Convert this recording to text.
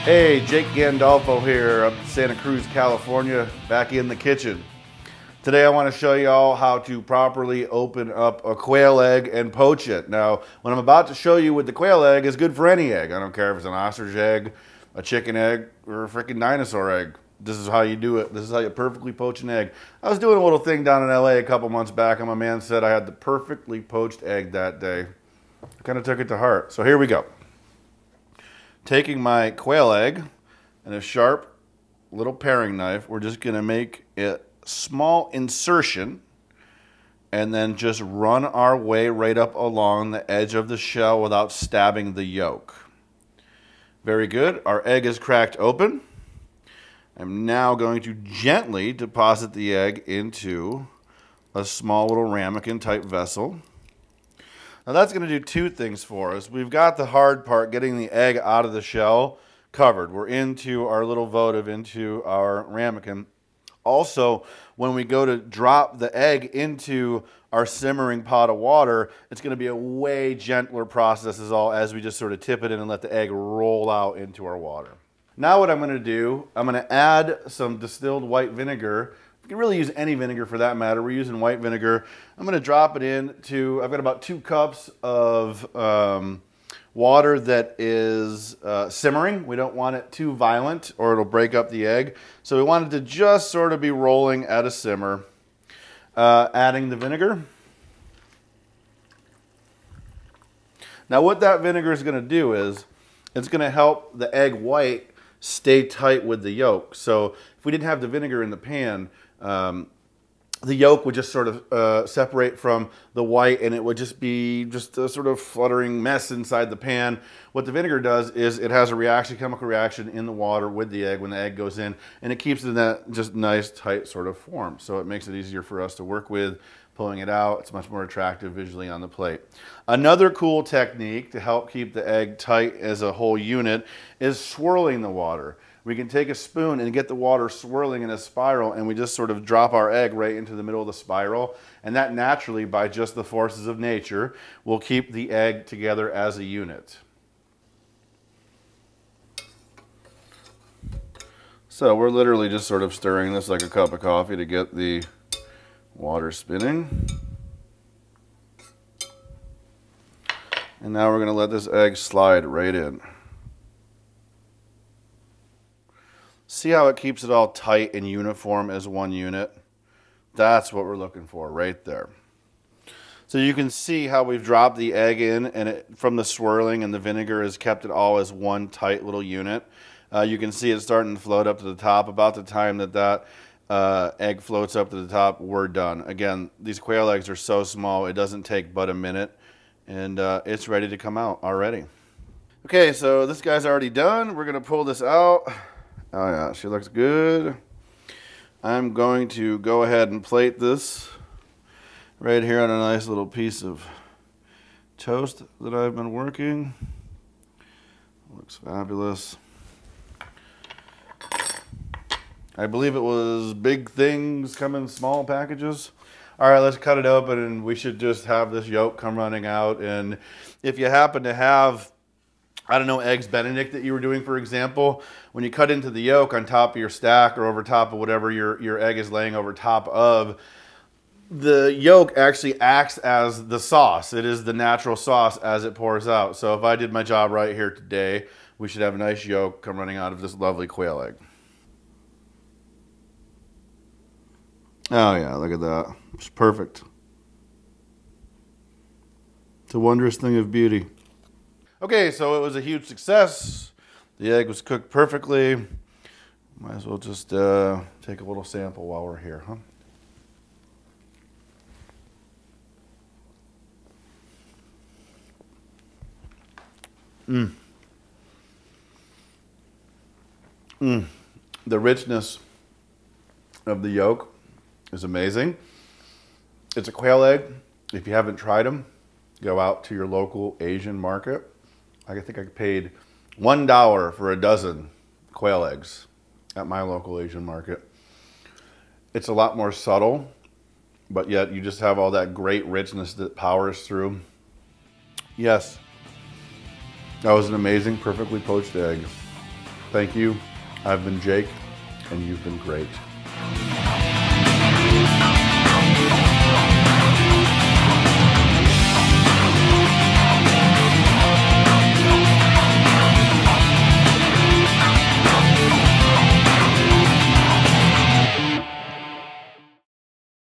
Hey, Jake Gandolfo here up in Santa Cruz, California, back in the kitchen. Today I want to show you all how to properly open up a quail egg and poach it. Now, what I'm about to show you with the quail egg is good for any egg. I don't care if it's an ostrich egg, a chicken egg, or a freaking dinosaur egg. This is how you do it. This is how you perfectly poach an egg. I was doing a little thing down in LA a couple months back, and my man said I had the perfectly poached egg that day. I kind of took it to heart. So here we go. Taking my quail egg and a sharp little paring knife, we're just going to make a small insertion and then just run our way right up along the edge of the shell without stabbing the yolk. Very good. Our egg is cracked open. I'm now going to gently deposit the egg into a small little ramekin type vessel. Now that's going to do two things for us. We've got the hard part, getting the egg out of the shell, covered. We're into our little votive, into our ramekin. Also, when we go to drop the egg into our simmering pot of water, it's going to be a way gentler process as we just sort of tip it in and let the egg roll out into our water. Now what I'm going to do, I'm going to add some distilled white vinegar. You can really use any vinegar for that matter. We're using white vinegar. I'm going to drop it into, I've got about 2 cups of water that is simmering. We don't want it too violent or it'll break up the egg. So we want it to just sort of be rolling at a simmer. Adding the vinegar. Now what that vinegar is going to do is it's going to help the egg white stay tight with the yolk. So if we didn't have the vinegar in the pan, the yolk would just sort of separate from the white and it would just be just a sort of fluttering mess inside the pan. What the vinegar does is it has a reaction, chemical reaction in the water with the egg when the egg goes in, and it keeps it in that just nice tight sort of form. So it makes it easier for us to work with. Pulling it out, it's much more attractive visually on the plate. Another cool technique to help keep the egg tight as a whole unit is swirling the water. We can take a spoon and get the water swirling in a spiral, and we just sort of drop our egg right into the middle of the spiral, and that naturally, by just the forces of nature, will keep the egg together as a unit. So we're literally just sort of stirring this like a cup of coffee to get the water spinning. And now we're going to let this egg slide right in. See how it keeps it all tight and uniform as one unit? That's what we're looking for right there. So you can see how we've dropped the egg in, and from the swirling and the vinegar has kept it all as one tight little unit. You can see it starting to float up to the top. About the time that egg floats up to the top, we're done. Again, these quail eggs are so small, it doesn't take but a minute, and it's ready to come out already. Okay, so this guy's already done. We're going to pull this out. Oh yeah, she looks good. I'm going to go ahead and plate this right here on a nice little piece of toast that I've been working. Looks fabulous. I believe it was big things come in small packages. All right, let's cut it open, and we should just have this yolk come running out. And if you happen to have, I don't know, eggs Benedict that you were doing, for example, when you cut into the yolk on top of your stack or over top of whatever your egg is laying over top of, the yolk actually acts as the sauce. It is the natural sauce as it pours out. So if I did my job right here today, we should have a nice yolk come running out of this lovely quail egg. Oh yeah, look at that. It's perfect. It's a wondrous thing of beauty. Okay, so it was a huge success. The egg was cooked perfectly. Might as well just take a little sample while we're here, huh? The richness of the yolk is amazing. It's a quail egg. If you haven't tried them, go out to your local Asian market. I think I paid $1 for a dozen quail eggs at my local Asian market. It's a lot more subtle, but yet you just have all that great richness that powers through. Yes, that was an amazing, perfectly poached egg. Thank you. I've been Jake, and you've been great.